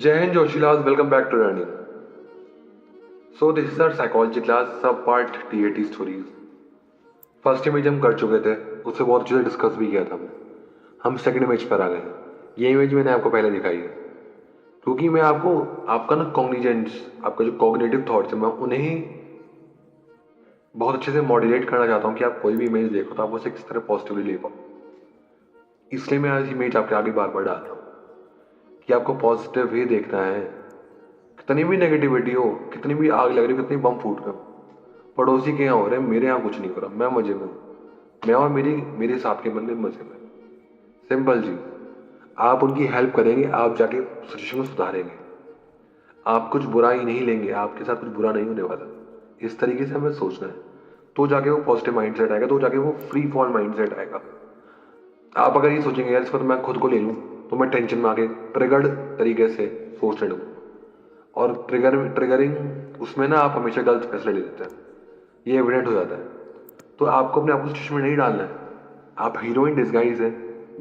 Jai Hind Joshilas, welcome back to learning. So this is our psychology class, sub part TAT stories. First image हम कर चुके थे, उससे बहुत अच्छे से डिस्कस भी किया था हमने. हम सेकंड इमेज पर आ गए हैं. ये इमेज मैंने आपको पहले दिखाई है, क्योंकि मैं आपको आपका ना कॉग्निजेंस, आपका जो कॉग्निटिव थॉट्स है, मैं उन्हें ही बहुत अच्छे से मॉड्यूलेट करना चाहता हूँ कि आप कोई भी इमेज देखो तो आप उसे किस तरह पॉजिटिवली ले पाओ. इसलिए मैं आज इमेज आपके आगे बार बार डाल रहा हूँ कि आपको पॉजिटिव ही देखना है. कितनी भी नेगेटिविटी हो, कितनी भी आग लग रही हो, कितनी बम फूट रहे हो, पड़ोसी के यहाँ हो रहे हैं, मेरे यहाँ कुछ नहीं हो रहा, मैं मजे में हूँ. मैं और मेरे साथ के बंदे मजे में. सिंपल जी. आप उनकी हेल्प करेंगे, आप जाके सिचुएशन को सुधारेंगे. आप कुछ बुरा ही नहीं लेंगे, आपके साथ कुछ बुरा नहीं होने वाला. इस तरीके से हमें सोचना है, तो जाके वो पॉजिटिव माइंड सेट आएगा, तो जाके वो फ्री फॉल माइंड सेट आएगा. आप अगर ये सोचेंगे यार इसको तो मैं खुद को ले लूँ, तो मैं टेंशन में आके ट्रिगर्ड तरीके से सोचने लगूँ. और ट्रिगरिंग उसमें ना आप हमेशा गलत फैसले ले लेते हैं, ये एविडेंट हो जाता है. तो आपको अपने आप को सिचुएशन में नहीं डालना है. आप हीरो इन डिस्गाइज है,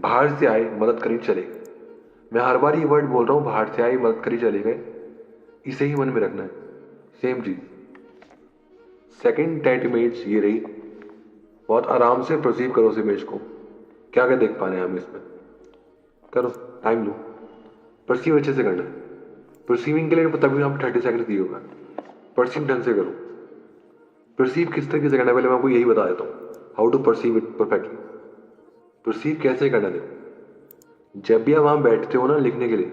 बाहर से आए मदद करी चले गए. मैं हर बार ये वर्ड बोल रहा हूँ, बाहर से आए मदद करी चले गए. इसे ही मन में रखना है. सेम चीज. सेकंड टेंट इमेज ये रही. बहुत आराम से परसीव करो उस इमेज को. क्या क्या देख पा रहे हैं हम इसमें, करो, टाइम लो, परसीव अच्छे से करना है. परसीविंग के लिए तभी आप 30 सेकंड दिए होगा. परसीव ढंग से करो. परसीव किस तरीके से करना है पहले मैं आपको यही बता देता हूँ, how to perceive it perfectly. Perceive कैसे करना है देखो. जब भी आप वहां बैठते हो ना लिखने के लिए,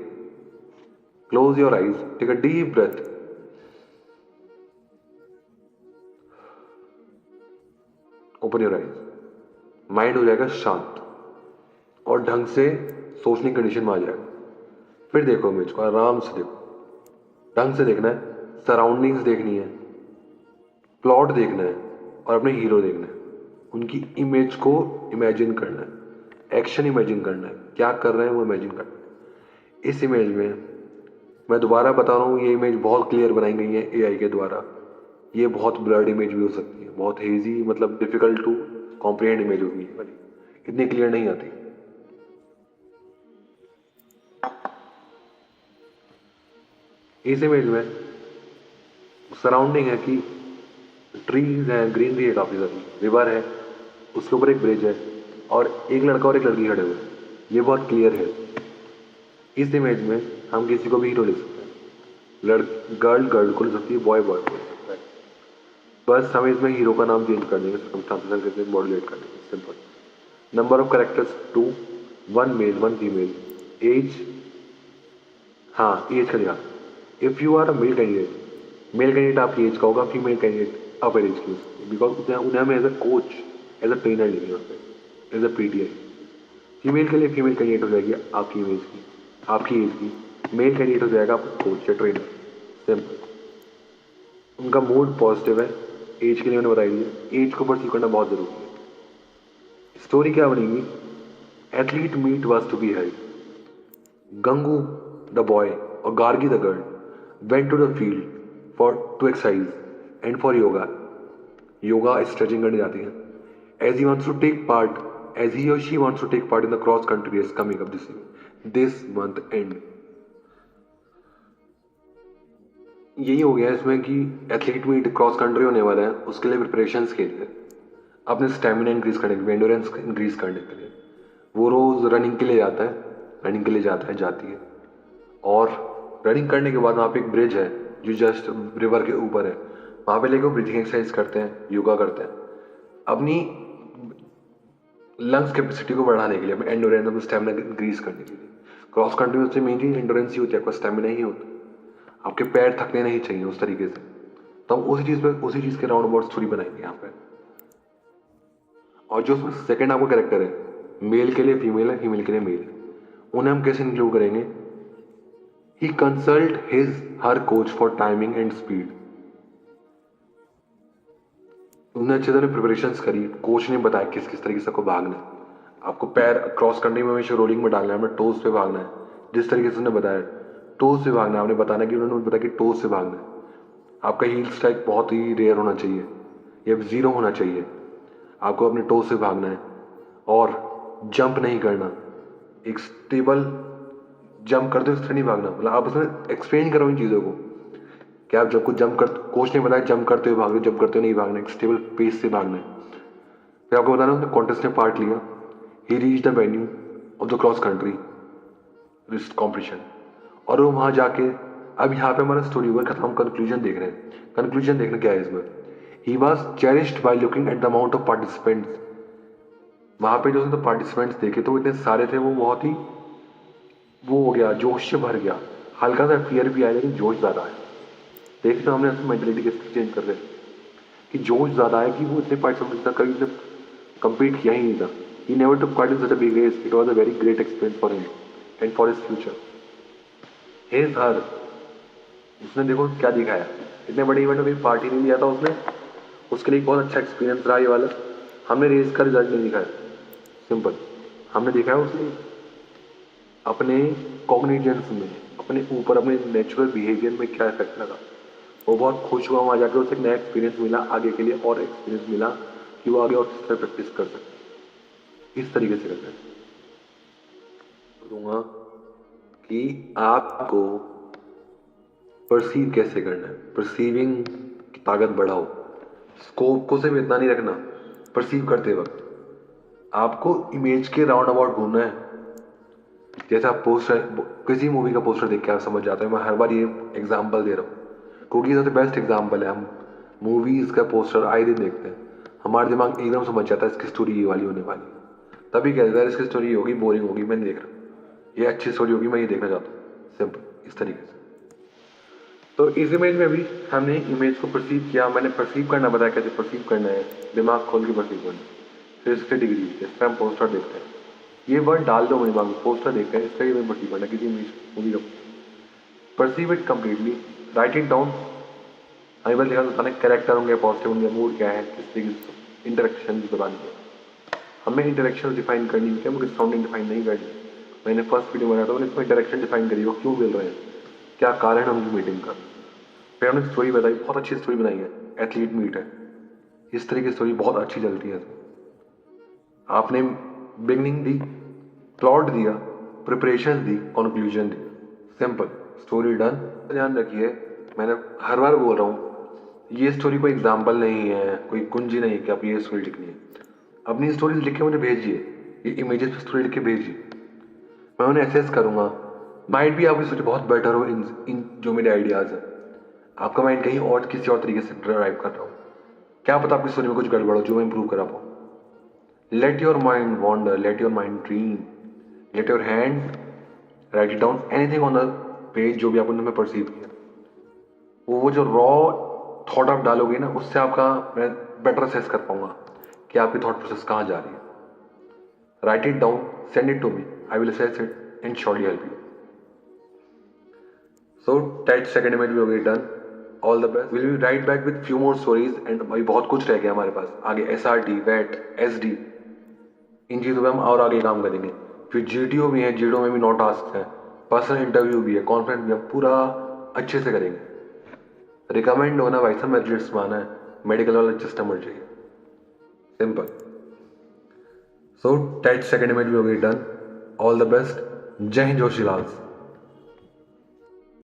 close your eyes, take a deep breath, open your eyes. Mind हो जाएगा शांत और ढंग से सोचने की कंडीशन में आ जाएगा. फिर देखो इमेज को, आराम से देखो, ढंग से देखना है. सराउंडिंग्स देखनी है, प्लॉट देखना है और अपने हीरो देखना है. उनकी इमेज को इमेजिन करना है, एक्शन इमेजिन करना है, क्या कर रहे हैं वो इमेजिन करना है. इस इमेज में मैं दोबारा बता रहा हूँ, ये इमेज बहुत क्लियर बनाई गई है एआई के द्वारा. ये बहुत ब्लर्ड इमेज भी हो सकती है, बहुत हेजी, मतलब डिफिकल्ट टू कॉम्प्रिहेंड इमेज होगी ये वाली, इतनी क्लियर नहीं आती. इस इमेज में सराउंडिंग है कि ट्रीज हैं, ग्रीनरी है, काफी सारी रिवर है, उसके ऊपर एक ब्रिज है और एक लड़का और एक लड़की खड़े हुए हैं. ये बहुत क्लियर है. इस इमेज में हम किसी को भी हीरो ले सकते हैं. गर्ल गर्ल को ले सकती है, बॉय बॉय को ले सकता है. बस हमें इसमें हीरो का नाम चेंज कर देंगे, सर्कमस्टांसेस मॉड्यूलेट कर देंगे. Simple. Number of characters 2, 1 male 1 female. Age, हाँ एज का दिखा. If you are a male candidate आपकी एज का होगा, फीमेल कैंडिडेट अपर एज की, बिकॉज उन्हें हमें as a coach, as a trainer लेंगे यहाँ पे, एज अ पीटीआई. फीमेल के लिए फीमेल कैंडिडेट हो जाएगी आपकी इमेज की, आपकी एज की. मेल कैंडिडेट हो जाएगा आपका कोच या ट्रेनर. सिंपल. उनका मूड पॉजिटिव है. एज के लिए मैंने बताई दिया, एज को परसीव करना बहुत जरूरी है. स्टोरी क्या बनेगी. Athlete meet was to be held. Gangu the boy और Gargi the girl went to the field for to exercise and for yoga. Yoga stretching करने जाती हैं. As he wants to take part, as he or she wants to take part in the cross country race coming up this month end. यही हो गया इसमें कि athlete meet cross country होने वाला है, उसके लिए प्रिपरेशंस के लिए, अपने स्टेमिना इंक्रीज करने के लिए, एंडोरेंस इंक्रीज करने के लिए वो रोज रनिंग के लिए जाता है, रनिंग के लिए जाता है, जाती है. और रनिंग करने के बाद वहाँ पे एक ब्रिज है जो जस्ट रिवर के ऊपर है. वहाँ पे लेके वो ब्रीथिंग एक्सरसाइज करते हैं, योगा करते हैं, अपनी लंग्स कैपेसिटी को बढ़ाने के लिए, अपने एंडोरेंस, अपनी स्टेमिना इंक्रीज करने के लिए. क्रॉस कंट्री में मेन चीज एंडोरेंस ही होती है, आपका स्टेमिना ही होता है. आपके पैर थकने नहीं चाहिए उस तरीके से. तो हम उसी चीज के राउंड अबाउट स्टोरी बनाएंगे यहाँ पे. और जो उसमें सेकेंड आपका कैरेक्टर है, मेल के लिए फीमेल है, फीमेल के लिए मेल है, उन्हें हम कैसे इंक्लूड करेंगे. He consult her coach for timing and speed. उन्होंने अच्छे तरह प्रिपरेशन करी, कोच ने बताया किस किस तरीके से आपको भागना है. आपको पैर क्रॉस कंट्री में हमेशा रोलिंग में डालना है, हमें टोज पे भागना है, जिस तरीके से उन्होंने बताया टोज से भागना है. आपने बताना कि उन्होंने बताया कि टोज से भागना है. आपका हील स्ट्राइक बहुत ही रेयर होना चाहिए या जीरो होना चाहिए. आपको अपने टोज से भागना है और जंप नहीं करना. एक स्टेबल जंप करते हो इस तरह नहीं भागना, मतलब आप उसमें एक्सप्लेन करो इन चीज़ों को कि आप जब कुछ जंप कर, कोच ने बताया जंप करते हुए भागो, जंप करते हुए नहीं भागना, एक स्टेबल पेस से भागना है। फिर आपको बताना उसने कॉन्टेस्ट में पार्ट लिया, he reach the venue of the cross country wrist competition, और वो वहाँ जाके, अब यहाँ पे हमारा स्टोरी हुआ खत्म, हम कंक्लूजन देख रहे हैं। कंक्लूजन देखना क्या है इसमें, he was cherished by looking at the amount of participants. वहाँ पे जो उसने तो पार्टिसिपेंट्स देखे तो वो इतने सारे थे, वो बहुत ही वो हो गया, जोश से भर गया, हल्का सा फियर भी आया लेकिन जोश ज़्यादा है। देख तो हमने उसकी मेंटेलिटी कैसे चेंज कर रहे हैं कि जोश ज़्यादा है कि वो इतने पार्टिसिपेंट्स तक कभी उसने कम्पीट किया ही नहीं था। He never took part in such a big race, it was a very great experience for him and for his future. His her, उसने देखो क्या दिखाया, इतने बड़े इवेंट में कभी पार्टी नहीं लिया था उसने, उसके लिए एक बहुत अच्छा एक्सपीरियंस रहा ये वाला। हमने रेस का रिजल्ट नहीं दिखाया, सिंपल, हमने दिखाया उसने अपने कॉग्निजेंस में, अपने ऊपर, अपने नेचुरल बिहेवियर में क्या इफेक्ट लगा। वो बहुत खुश हुआ वहाँ जाकर, उसे एक नया एक्सपीरियंस मिला आगे के लिए, और एक्सपीरियंस मिला कि वो आगे और किस तरह प्रैक्टिस कर सकते, इस तरीके से करते हैं। दूंगा कि आपको परसीव कैसे करना है, परसीविंग की ताकत बढ़ाओ, स्कोप को सिर्फ इतना नहीं रखना। परसीव करते वक्त आपको इमेज के राउंड अबाउट घूमना है। जैसे आप पोस्टर, किसी मूवी का पोस्टर देख के आप समझ जाते हैं, मैं हर बार ये एग्जांपल दे रहा हूँ क्योंकि सबसे बेस्ट एग्जांपल है। हम मूवीज़ का पोस्टर आए दिन देखते हैं, हमारा दिमाग एकदम समझ जाता है इसकी स्टोरी ये वाली होने वाली है, तभी कहता है इसकी स्टोरी होगी बोरिंग होगी, मैं नहीं देख रहा, ये अच्छी स्टोरी होगी, मैं ये देखना चाहता हूँ, सिंपल इस तरीके से। तो इस इमेज में भी हमने इमेज को परसीव किया, मैंने परसीव करना बताया कैसे परसीव करना है, दिमाग खोल के परसीव करना है। फिर इसके डिग्री, इस पर हम पोस्टर देखते हैं, ये वर्ड डाल दो मेरे दिमाग में, पोस्टर देखते हैं, इसका ही मैं परसीव करना किसी इमेज मूवी का, perceive it completely, right it down. हमें बस लिखा बताना कैरेक्टर होंगे, पॉजिटिव होंगे, मूड क्या है, किस तरीके से इंटरेक्शन की बतानी है, हमें इंटरेक्शन डिफाइन करनी है, मुझे साउंडिंग डिफाइन नहीं करनी। मैंने फर्स्ट वीडियो बनाया था, मैंने इसमें इंटरेक्शन डिफाइन करी, वो क्यों मिल रहे हैं, क्या कारण है उनकी मीटिंग का। फिर हमने स्टोरी बताई, बहुत अच्छी स्टोरी बनाई है, एथलीट मीट है, इस तरह की स्टोरी बहुत अच्छी चलती है। आपने बिगनिंग दी, प्लॉट दिया, प्रिपरेशन दी, कंक्लूजन दी, सिंपल, स्टोरी डन। ध्यान रखिए, मैंने हर बार बोल रहा हूँ, ये स्टोरी कोई एग्जाम्पल नहीं है, कोई कुंजी नहीं है कि आप ये स्टोरी लिखनी है। अपनी स्टोरीज लिख के मुझे भेजिए, ये इमेजेस पे स्टोरी लिख के भेजिए, मैं उन्हें एसेस करूँगा। माइंड भी आपकी स्टोरी बहुत बेटर हो इन जो मेरे आइडियाज़ हैं, आपका माइंड कहीं और किसी और तरीके से ड्राइव कर रहा हो, क्या पता आपकी स्टोरी में कुछ गड़बड़ हो जो मैं इंप्रूव करा पाऊँ। Let your mind wander, let your mind dream, let your hand write it down anything on the page, जो भी आपने परसीव किया, वो जो रॉ थॉट आप डालोगे ना, उससे आपका मैं बेटर असेस कर पाऊंगा कि आपकी थॉट प्रोसेस कहाँ जा रही है। Write it down, send it to me, I will assess it and surely help you. So टेट सेकेंड में भी हो गई done, all the best, will be right back with few more stories, and भाई बहुत कुछ रह गया हमारे पास आगे, SRT, वेट, SD, इन चीज़ों पे हम और आगे काम करेंगे। फिर GTO भी है, GTO में भी 9 टास्क हैं, पर्सनल इंटरव्यू भी है, कॉन्फ्रेंस भी है, पूरा अच्छे से करेंगे। रिकमेंड होना भाई साहब, मेरिट्स माना है, मेडिकल वाला सिस्टम मर जाइए, सिंपल। सो टेट सेकेंड में भी हो गई डन, ऑल द बेस्ट, जय हिंद जोशीलाल।